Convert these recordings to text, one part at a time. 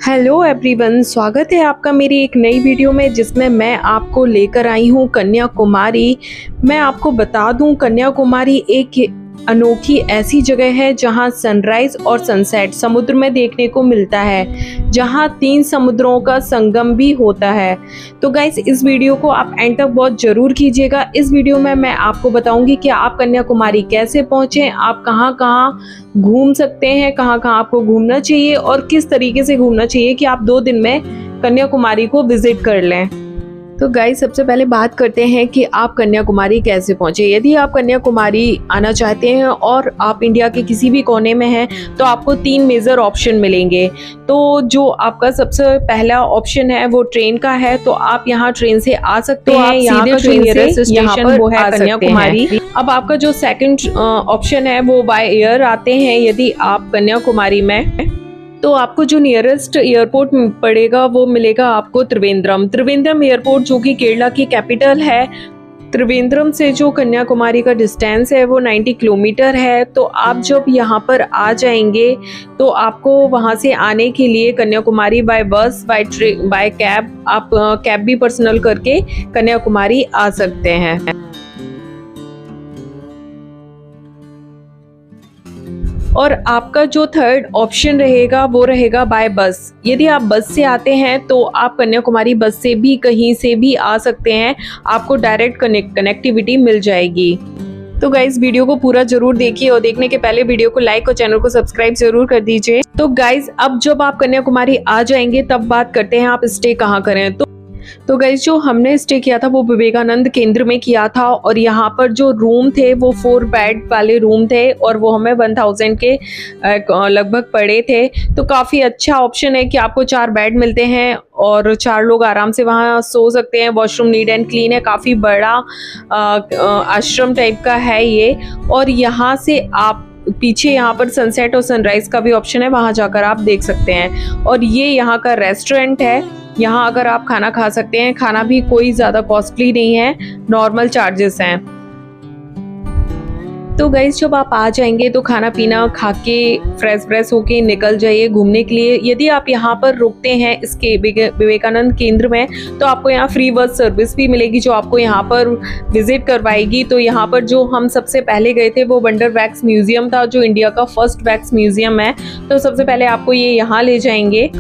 Hello everyone, स्वागत है आपका मेरी एक नई वीडियो में जिसमें मैं आपको लेकर आई हूँ कन्याकुमारी। मैं आपको बता दूँ, कन्याकुमारी एक अनोखी ऐसी जगह है जहाँ सनराइज और सनसेट समुद्र में देखने को मिलता है, जहाँ 3 समुद्रों का संगम भी होता है। तो गाइस, इस वीडियो को आप एंड तक बहुत ज़रूर कीजिएगा। इस वीडियो में मैं आपको बताऊंगी कि आप कन्याकुमारी कैसे पहुँचें, आप कहाँ कहाँ घूम सकते हैं, कहाँ कहाँ आपको घूमना चाहिए और किस तरीके से घूमना चाहिए कि आप 2 दिन में कन्याकुमारी को विजिट कर लें। तो गाइस, सबसे पहले बात करते हैं कि आप कन्याकुमारी कैसे पहुंचे। यदि आप कन्याकुमारी आना चाहते हैं और आप इंडिया के किसी भी कोने में हैं तो आपको 3 मेजर ऑप्शन मिलेंगे। तो जो आपका सबसे पहला ऑप्शन है वो ट्रेन का है, तो आप यहाँ ट्रेन से आ सकते हैं। यहाँ का जो नियरेस्ट स्टेशन वो है कन्याकुमारी। अब आपका जो सेकंड ऑप्शन है वो बाय एयर आते हैं। यदि आप कन्याकुमारी में, तो आपको जो नियरेस्ट एयरपोर्ट पड़ेगा वो मिलेगा आपको त्रिवेंद्रम एयरपोर्ट, जो कि केरला की कैपिटल है। त्रिवेंद्रम से जो कन्याकुमारी का डिस्टेंस है वो 90 किलोमीटर है। तो आप जब यहाँ पर आ जाएंगे तो आपको वहाँ से आने के लिए कन्याकुमारी बाय बस, बाय कैब, आप कैब भी पर्सनल करके कन्याकुमारी आ सकते हैं। और आपका जो थर्ड ऑप्शन रहेगा वो रहेगा बाय बस। यदि आप बस से आते हैं तो आप कन्याकुमारी बस से भी कहीं से भी आ सकते हैं, आपको डायरेक्ट कनेक्टिविटी मिल जाएगी। तो गाइज, वीडियो को पूरा जरूर देखिए और देखने के पहले वीडियो को लाइक और चैनल को सब्सक्राइब जरूर कर दीजिए। तो गाइज, अब जब आप कन्याकुमारी आ जाएंगे तब बात करते हैं आप स्टे कहाँ करें। तो गाइस, जो हमने स्टे किया था वो विवेकानंद केंद्र में किया था और यहाँ पर जो रूम थे वो 4 बेड वाले रूम थे और वो हमें 1000 के लगभग पड़े थे। तो काफ़ी अच्छा ऑप्शन है कि आपको 4 बेड मिलते हैं और 4 लोग आराम से वहाँ सो सकते हैं। वॉशरूम नीट एंड क्लीन है, काफ़ी बड़ा आश्रम टाइप का है ये। और यहाँ से आप पीछे यहाँ पर सनसेट और सनराइज का भी ऑप्शन है, वहाँ जाकर आप देख सकते हैं। और ये यहाँ का रेस्टोरेंट है, यहाँ अगर आप खाना खा सकते हैं। खाना भी कोई ज़्यादा कॉस्टली नहीं है, नॉर्मल चार्जेस हैं। तो गाइस, जब आप आ जाएंगे तो खाना पीना खा के फ्रेश होके निकल जाइए घूमने के लिए। यदि आप यहाँ पर रुकते हैं इसके विवेकानंद केंद्र में तो आपको यहाँ फ्री बस सर्विस भी मिलेगी जो आपको यहाँ पर विजिट करवाएगी। तो यहाँ पर जो हम सबसे पहले गए थे वो वंडर वैक्स म्यूजियम था, जो इंडिया का फर्स्ट वैक्स म्यूजियम है। तो सबसे पहले आपको ये यहाँ ले जाएंगे।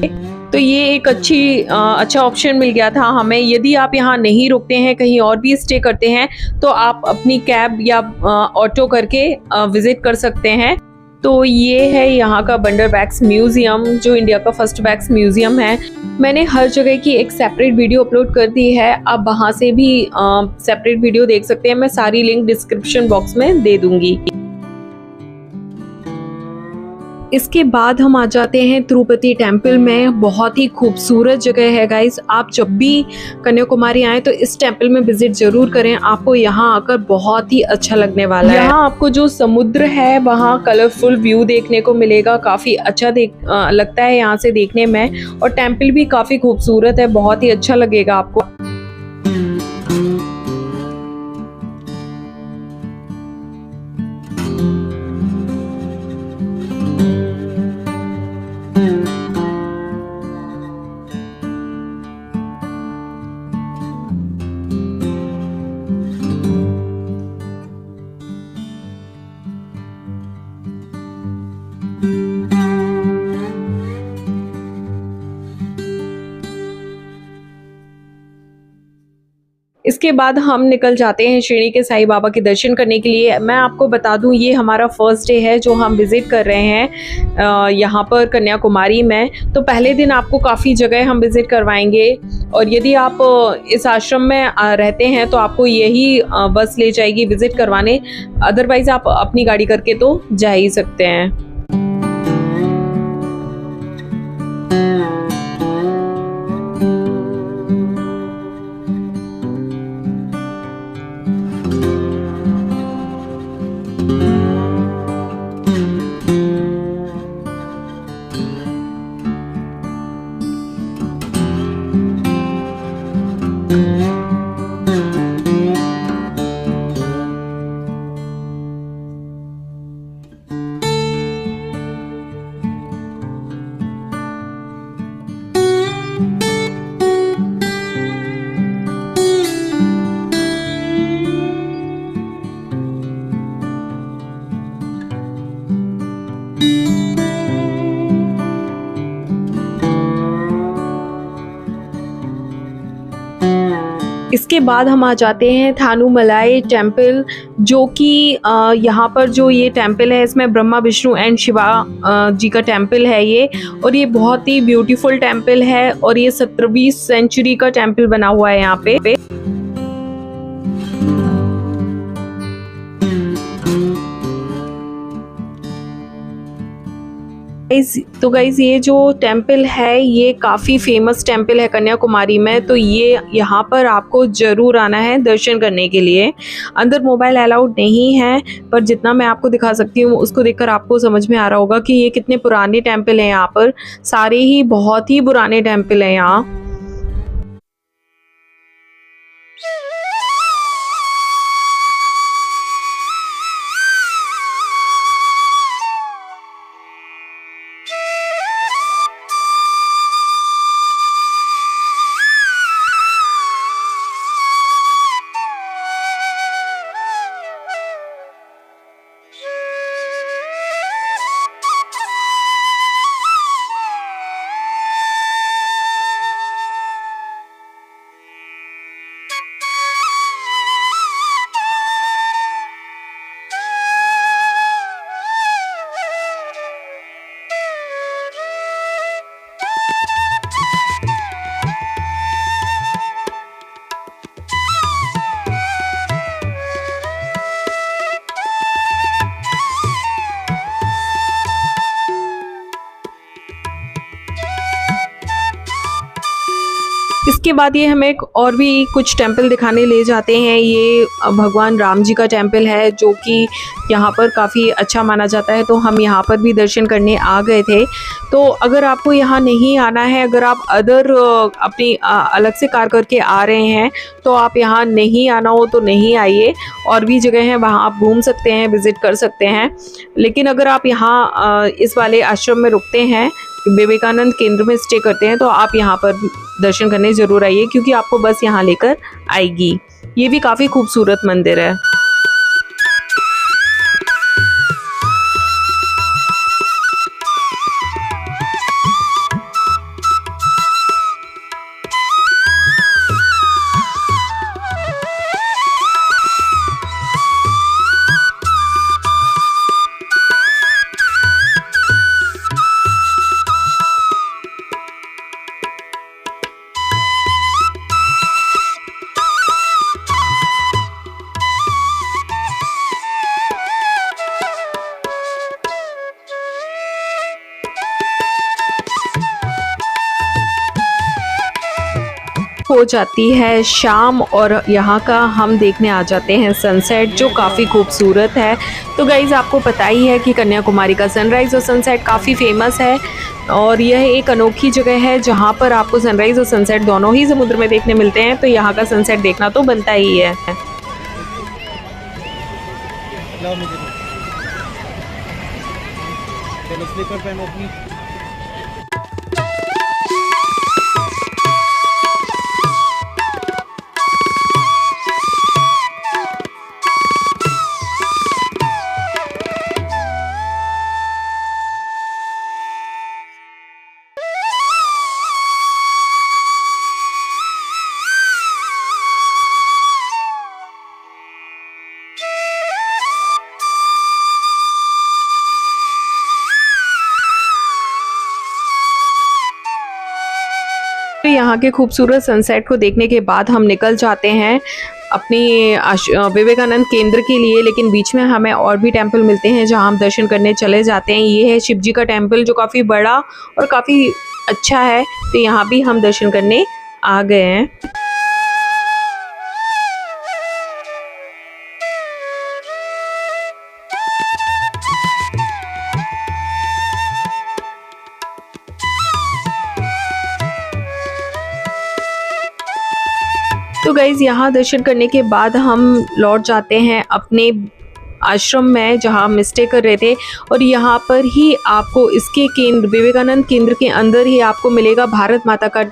तो ये एक अच्छा ऑप्शन मिल गया था हमें। यदि आप यहाँ नहीं रुकते हैं, कहीं और भी स्टे करते हैं, तो आप अपनी कैब या ऑटो करके विजिट कर सकते हैं। तो ये है यहाँ का वंडर वैक्स म्यूजियम, जो इंडिया का फर्स्ट वैक्स म्यूजियम है। मैंने हर जगह की एक सेपरेट वीडियो अपलोड कर दी है, आप वहाँ से भी सेपरेट वीडियो देख सकते हैं। मैं सारी लिंक डिस्क्रिप्शन बॉक्स में दे दूंगी। इसके बाद हम आ जाते हैं तिरुपति टेम्पल में। बहुत ही खूबसूरत जगह है गाइस, आप जब भी कन्याकुमारी आए तो इस टेम्पल में विजिट जरूर करें, आपको यहाँ आकर बहुत ही अच्छा लगने वाला है। यहाँ आपको जो समुद्र है वहाँ कलरफुल व्यू देखने को मिलेगा, काफ़ी अच्छा लगता है यहाँ से देखने में। और टेम्पल भी काफ़ी खूबसूरत है, बहुत ही अच्छा लगेगा आपको। इसके बाद हम निकल जाते हैं शिरडी के साईं बाबा के दर्शन करने के लिए। मैं आपको बता दूं, ये हमारा फर्स्ट डे है जो हम विज़िट कर रहे हैं यहाँ पर कन्याकुमारी में। तो पहले दिन आपको काफ़ी जगह हम विज़िट करवाएंगे और यदि आप इस आश्रम में रहते हैं तो आपको यही बस ले जाएगी विज़िट करवाने। अदरवाइज़ आप अपनी गाड़ी करके तो जा ही सकते हैं। इसके बाद हम आ जाते हैं थानुमलाई टेम्पल, जो कि यहाँ पर जो ये टेम्पल है इसमें ब्रह्मा विष्णु एंड शिवा जी का टेम्पल है ये। और ये बहुत ही ब्यूटीफुल टेम्पल है और ये 17वीं सेंचुरी का टेम्पल बना हुआ है यहाँ पे। तो गाइज ये जो टेम्पल है ये काफ़ी फेमस टेम्पल है कन्याकुमारी में, तो ये यहाँ पर आपको ज़रूर आना है दर्शन करने के लिए। अंदर मोबाइल अलाउड नहीं है, पर जितना मैं आपको दिखा सकती हूँ उसको देखकर आपको समझ में आ रहा होगा कि ये कितने पुराने टेम्पल हैं। यहाँ पर सारे ही बहुत ही पुराने टेम्पल हैं यहाँ। इसके बाद ये हमें और भी कुछ टेम्पल दिखाने ले जाते हैं। ये भगवान राम जी का टेम्पल है जो कि यहाँ पर काफ़ी अच्छा माना जाता है, तो हम यहाँ पर भी दर्शन करने आ गए थे। तो अगर आपको यहाँ नहीं आना है, अगर आप अदर अपनी अलग से कार करके आ रहे हैं तो आप यहाँ नहीं आना हो तो नहीं आइए। और भी जगह हैं वहाँ आप घूम सकते हैं, विज़िट कर सकते हैं। लेकिन अगर आप यहाँ इस वाले आश्रम में रुकते हैं, विवेकानंद केंद्र में स्टे करते हैं, तो आप यहाँ पर दर्शन करने ज़रूर आइए, क्योंकि आपको बस यहाँ लेकर आएगी। ये भी काफ़ी खूबसूरत मंदिर है। हो जाती है शाम और यहाँ का हम देखने आ जाते हैं सनसेट, जो काफ़ी खूबसूरत है। तो गाइज़ आपको पता ही है कि कन्याकुमारी का सनराइज़ और सनसेट काफ़ी फेमस है, और यह एक अनोखी जगह है जहाँ पर आपको सनराइज़ और सनसेट दोनों ही समुद्र में देखने मिलते हैं। तो यहाँ का सनसेट देखना तो बनता ही है। यहाँ के खूबसूरत सनसेट को देखने के बाद हम निकल जाते हैं अपनी विवेकानंद केंद्र के लिए। लेकिन बीच में हमें और भी टेंपल मिलते हैं जहाँ हम दर्शन करने चले जाते हैं। ये है शिव जी का टेंपल, जो काफ़ी बड़ा और काफ़ी अच्छा है, तो यहाँ भी हम दर्शन करने आ गए हैं। तो गाइज़ यहाँ दर्शन करने के बाद हम लौट जाते हैं अपने आश्रम में जहाँ हम स्टे कर रहे थे। और यहाँ पर ही आपको इसके केंद्र विवेकानंद केंद्र के अंदर ही आपको मिलेगा भारत माता का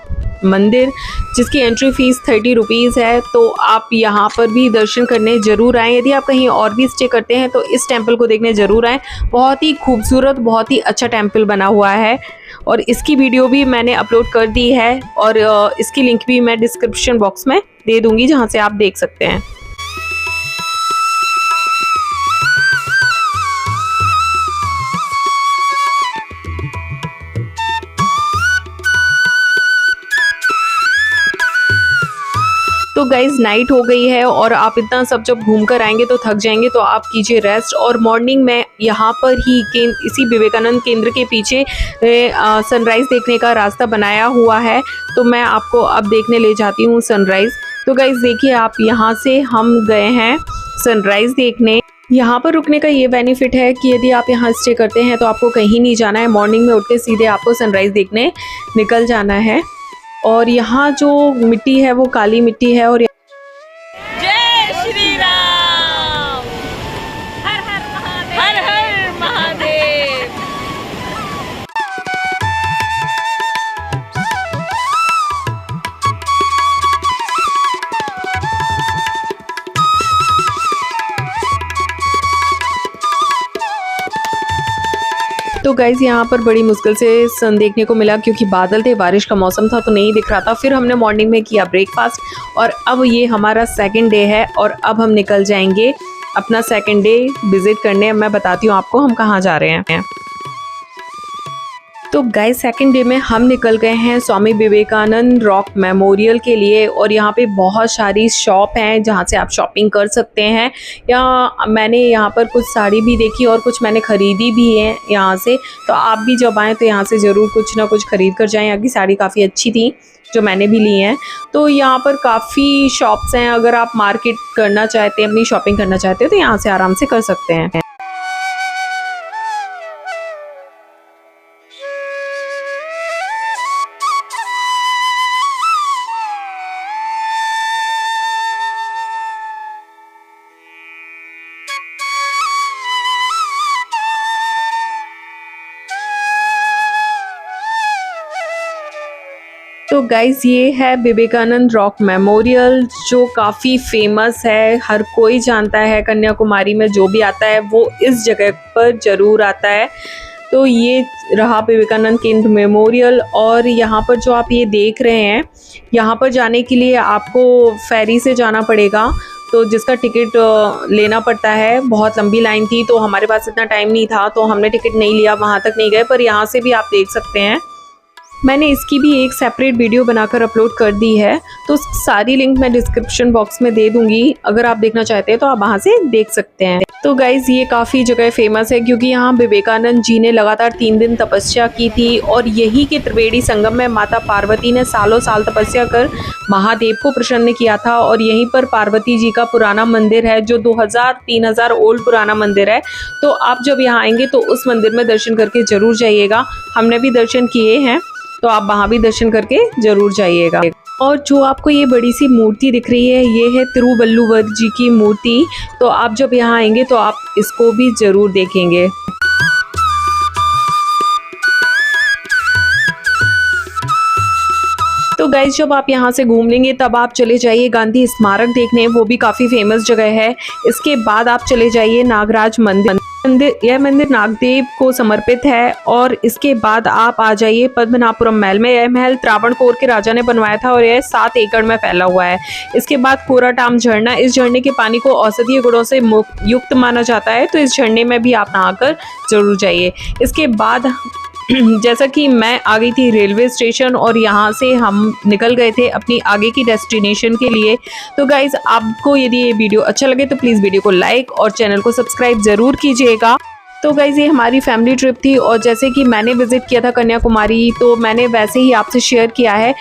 मंदिर, जिसकी एंट्री फीस 30 रुपीज़ है। तो आप यहाँ पर भी दर्शन करने ज़रूर आएँ। यदि आप कहीं और भी स्टे करते हैं तो इस टेम्पल को देखने ज़रूर आएँ। बहुत ही खूबसूरत, बहुत ही अच्छा टेम्पल बना हुआ है और इसकी वीडियो भी मैंने अपलोड कर दी है और इसकी लिंक भी मैं डिस्क्रिप्शन बॉक्स में दे दूँगी, जहाँ से आप देख सकते हैं। तो गाइज़ नाइट हो गई है और आप इतना सब जब घूम कर आएंगे तो थक जाएंगे, तो आप कीजिए रेस्ट। और मॉर्निंग में यहाँ पर ही इसी विवेकानंद केंद्र के पीछे सनराइज़ देखने का रास्ता बनाया हुआ है, तो मैं आपको अब देखने ले जाती हूँ सनराइज़। तो गाइज़ देखिए, आप यहाँ से हम गए हैं सनराइज़ देखने। यहाँ पर रुकने का ये बेनिफिट है कि यदि आप यहाँ स्टे करते हैं तो आपको कहीं नहीं जाना है। मॉर्निंग में उठ के सीधे आपको सनराइज़ देखने निकल जाना है। और यहाँ जो मिट्टी है वो काली मिट्टी है। और जय श्री राम, हर हर महादेव, हर हर महादेव। तो गाइज़ यहाँ पर बड़ी मुश्किल से सन देखने को मिला, क्योंकि बादल थे, बारिश का मौसम था, तो नहीं दिख रहा था। फिर हमने मॉर्निंग में किया ब्रेकफास्ट और अब ये हमारा सेकंड डे है और अब हम निकल जाएंगे अपना सेकंड डे विज़िट करने। मैं बताती हूँ आपको हम कहाँ जा रहे हैं। तो गाइस सेकंड डे में हम निकल गए हैं स्वामी विवेकानंद रॉक मेमोरियल के लिए और यहाँ पे बहुत सारी शॉप हैं जहाँ से आप शॉपिंग कर सकते हैं। मैंने यहाँ पर कुछ साड़ी भी देखी और कुछ मैंने ख़रीदी भी है यहाँ से। तो आप भी जब आएँ तो यहाँ से ज़रूर कुछ ना कुछ ख़रीद कर जाएँ। यहाँ की साड़ी काफ़ी अच्छी थी जो मैंने भी ली हैं। तो यहाँ पर काफ़ी शॉप्स हैं, अगर आप मार्केट करना चाहते हैं, अपनी शॉपिंग करना चाहते हैं तो यहाँ से आराम से कर सकते हैं। तो गाइज़ ये है विवेकानंद रॉक मेमोरियल, जो काफ़ी फेमस है, हर कोई जानता है। कन्याकुमारी में जो भी आता है वो इस जगह पर ज़रूर आता है। तो ये रहा विवेकानंद केंद्र मेमोरियल। और यहाँ पर जो आप ये देख रहे हैं, यहाँ पर जाने के लिए आपको फेरी से जाना पड़ेगा, तो जिसका टिकट लेना पड़ता है। बहुत लंबी लाइन थी तो हमारे पास इतना टाइम नहीं था तो हमने टिकट नहीं लिया, वहाँ तक नहीं गए। पर यहाँ से भी आप देख सकते हैं, मैंने इसकी भी एक सेपरेट वीडियो बनाकर अपलोड कर दी है, तो सारी लिंक मैं डिस्क्रिप्शन बॉक्स में दे दूंगी। अगर आप देखना चाहते हैं तो आप वहां से देख सकते हैं। तो गाइज़ ये काफ़ी जगह फेमस है क्योंकि यहाँ विवेकानंद जी ने लगातार 3 दिन तपस्या की थी और यही के त्रिवेणी संगम में माता पार्वती ने सालों साल तपस्या कर महादेव को प्रसन्न किया था। और यहीं पर पार्वती जी का पुराना मंदिर है जो 2000-3000 ओल्ड पुराना मंदिर है। तो आप जब यहाँ आएंगे तो उस मंदिर में दर्शन करके ज़रूर जाइएगा। हमने भी दर्शन किए हैं, तो आप वहाँ भी दर्शन करके ज़रूर जाइएगा। और जो आपको ये बड़ी सी मूर्ति दिख रही है, ये है तिरुवल्लुवर जी की मूर्ति। तो आप जब यहाँ आएंगे तो आप इसको भी ज़रूर देखेंगे। तो गाइज जब आप यहाँ से घूम लेंगे तब आप चले जाइए गांधी स्मारक देखने, वो भी काफ़ी फेमस जगह है। इसके बाद आप चले जाइए नागराज मंदिर। यह मंदिर नागदेव को समर्पित है। और इसके बाद आप आ जाइए पद्मनाभपुरम महल में। यह महल त्रावणकोर के राजा ने बनवाया था और यह 7 एकड़ में फैला हुआ है। इसके बाद कोराटाम झरना, इस झरने के पानी को औषधीय गुणों से युक्त माना जाता है, तो इस झरने में भी आप नहाकर जरूर जाइए। इसके बाद जैसा कि मैं आ गई थी रेलवे स्टेशन और यहाँ से हम निकल गए थे अपनी आगे की डेस्टिनेशन के लिए। तो गाइज़ आपको यदि ये वीडियो अच्छा लगे तो प्लीज़ वीडियो को लाइक और चैनल को सब्सक्राइब ज़रूर कीजिएगा। तो गाइज़ ये हमारी फैमिली ट्रिप थी और जैसे कि मैंने विज़िट किया था कन्याकुमारी, तो मैंने वैसे ही आपसे शेयर किया है।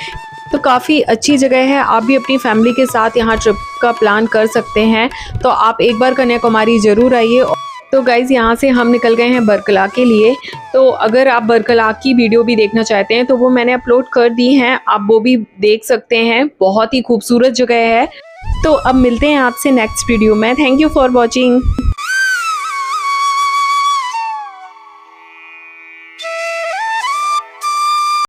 तो काफ़ी अच्छी जगह है, आप भी अपनी फैमिली के साथ यहाँ ट्रिप का प्लान कर सकते हैं। तो आप एक बार कन्याकुमारी ज़रूर आइए। तो गाइज़ यहाँ से हम निकल गए हैं बरकला के लिए। तो अगर आप बरकला की वीडियो भी देखना चाहते हैं तो वो मैंने अपलोड कर दी हैं, आप वो भी देख सकते हैं। बहुत ही खूबसूरत जगह है। तो अब मिलते हैं आपसे नेक्स्ट वीडियो में। Thank you for watching.